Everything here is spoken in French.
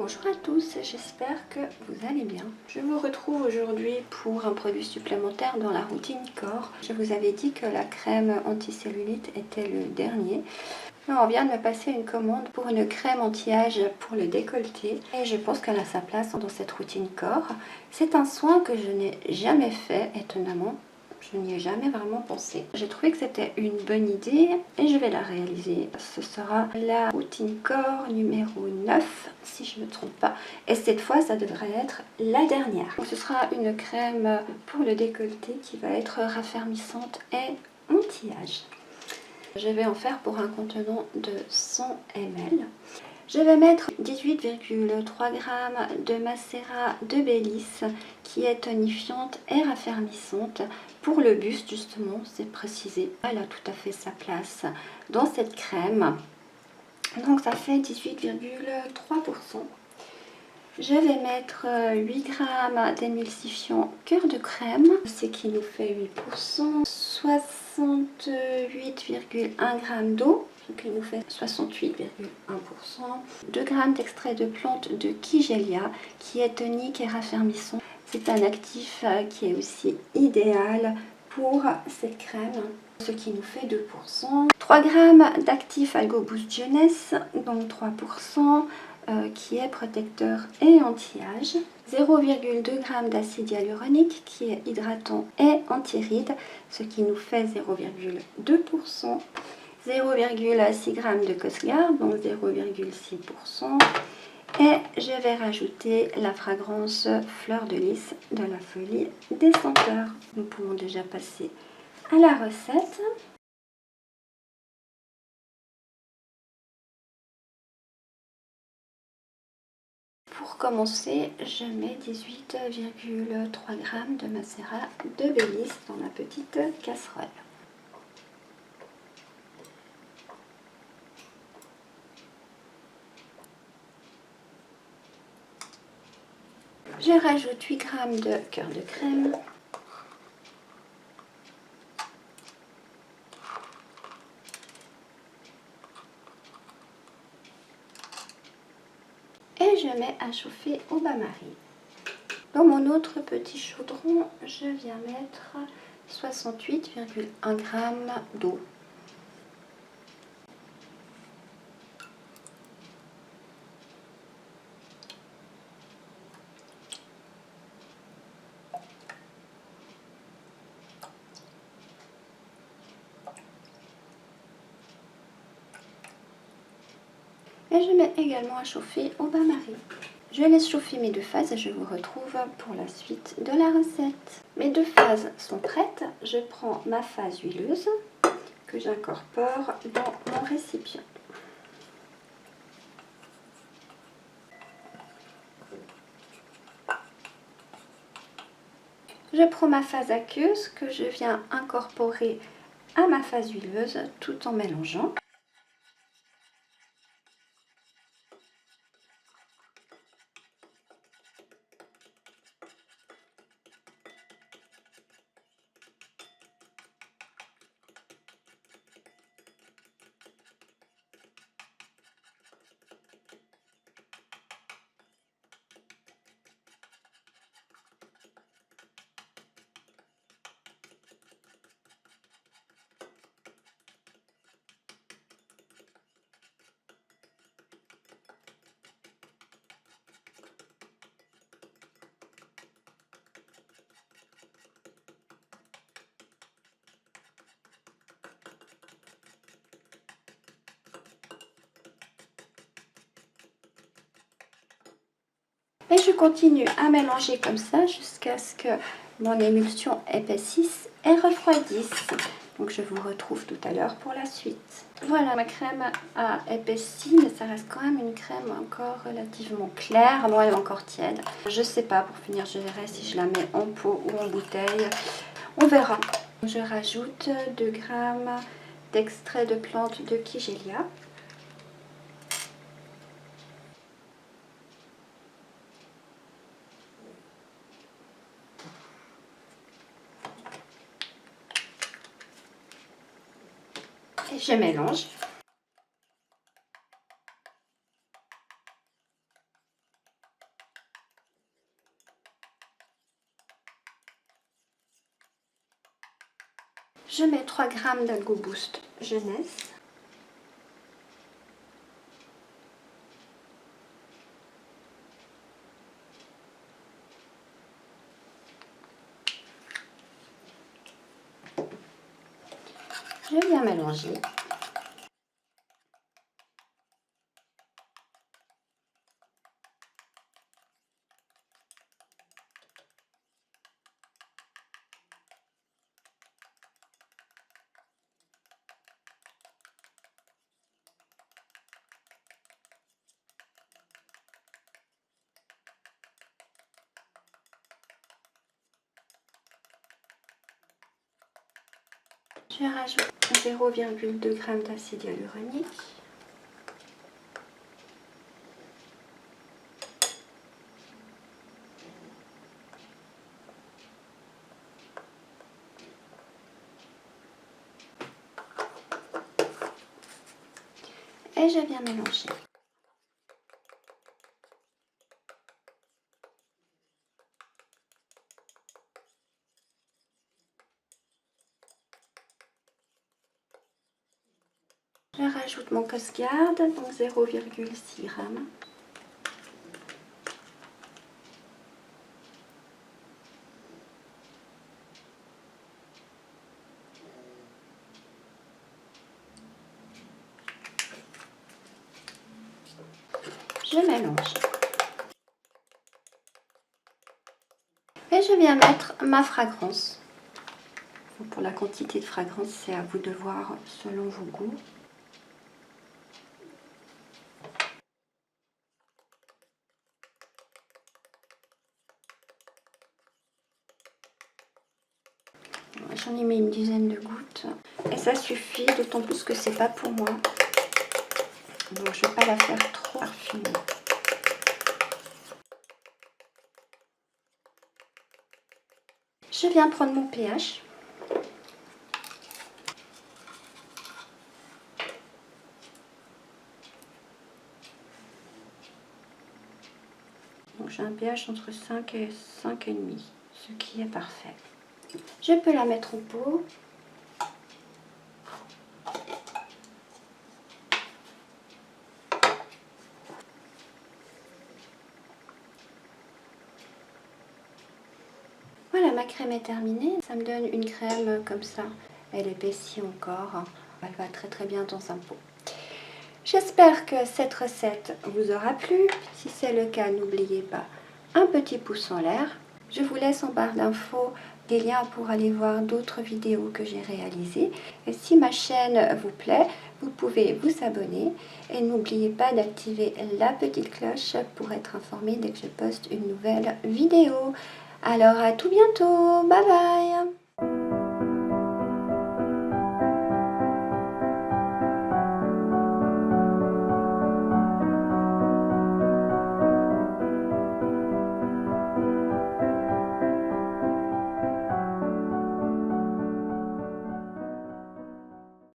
Bonjour à tous, j'espère que vous allez bien. Je vous retrouve aujourd'hui pour un produit supplémentaire dans la routine corps. Je vous avais dit que la crème anti-cellulite était le dernier. On vient de me passer une commande pour une crème anti-âge pour le décolleté et je pense qu'elle a sa place dans cette routine corps. C'est un soin que je n'ai jamais fait, étonnamment. Je n'y ai jamais vraiment pensé. J'ai trouvé que c'était une bonne idée et je vais la réaliser. Ce sera la routine corps numéro 9, si je ne me trompe pas. Et cette fois, ça devrait être la dernière. Donc, ce sera une crème pour le décolleté qui va être raffermissante et anti-âge. Je vais en faire pour un contenant de 100 ml. Je vais mettre 18,3 g de macérat de Bélis qui est tonifiante et raffermissante. Pour le buste, justement, c'est précisé. Elle a tout à fait sa place dans cette crème. Donc ça fait 18,3%. Je vais mettre 8 g d'émulsifiant cœur de crème, ce qui nous fait 8%. 68,1 g d'eau, ce qui nous fait 68,1%. 2 g d'extrait de plante de Kigelia, qui est tonique et raffermissant. C'est un actif qui est aussi idéal pour cette crème, ce qui nous fait 2%. 3 g d'actif Algo Boost Jeunesse, donc 3%. Qui est protecteur et anti-âge, 0,2 g d'acide hyaluronique qui est hydratant et anti-rides, ce qui nous fait 0,2%, 0,6 g de Cosgar, donc 0,6%, et je vais rajouter la fragrance Fleur de Lys de la Folie des Senteurs. Nous pouvons déjà passer à la recette. Pour commencer, je mets 18,3 g de macérat de Bélis dans ma petite casserole. Je rajoute 8 g de cœur de crème. Et je mets à chauffer au bain-marie. Dans mon autre petit chaudron, je viens mettre 68,1 g d'eau. Et je mets également à chauffer au bain-marie. Je laisse chauffer mes deux phases et je vous retrouve pour la suite de la recette. Mes deux phases sont prêtes. Je prends ma phase huileuse que j'incorpore dans mon récipient. Je prends ma phase aqueuse que je viens incorporer à ma phase huileuse tout en mélangeant. Et je continue à mélanger comme ça jusqu'à ce que mon émulsion épaississe et refroidisse. Donc je vous retrouve tout à l'heure pour la suite. Voilà, ma crème a épaissi, mais ça reste quand même une crème encore relativement claire. Bon, elle est encore tiède. Je sais pas, pour finir, je verrai si je la mets en pot ou en bouteille. On verra. Je rajoute 2 g d'extrait de plante de Kigelia. Et je mélange. Je mets 3 g d'Algo Boost Jeunesse. Je viens mélanger. Je rajoute 0,2 g d'acide hyaluronique. Et je viens mélanger. Je rajoute mon Cosguard, donc 0,6 g. Je mélange. Et je viens mettre ma fragrance. Pour la quantité de fragrance, c'est à vous de voir selon vos goûts. J'en ai mis une dizaine de gouttes. Et ça suffit, d'autant plus que c'est pas pour moi. Donc je ne vais pas la faire trop parfumée. Je viens prendre mon pH. Donc j'ai un pH entre 5 et 5,5, ce qui est parfait. Je peux la mettre au pot. Voilà, ma crème est terminée. Ça me donne une crème comme ça. Elle épaissit encore. Elle va très très bien dans un pot. J'espère que cette recette vous aura plu. Si c'est le cas, n'oubliez pas un petit pouce en l'air. Je vous laisse en barre d'infos des liens pour aller voir d'autres vidéos que j'ai réalisées. Et si ma chaîne vous plaît, vous pouvez vous abonner. Et n'oubliez pas d'activer la petite cloche pour être informé dès que je poste une nouvelle vidéo. Alors à tout bientôt, bye bye!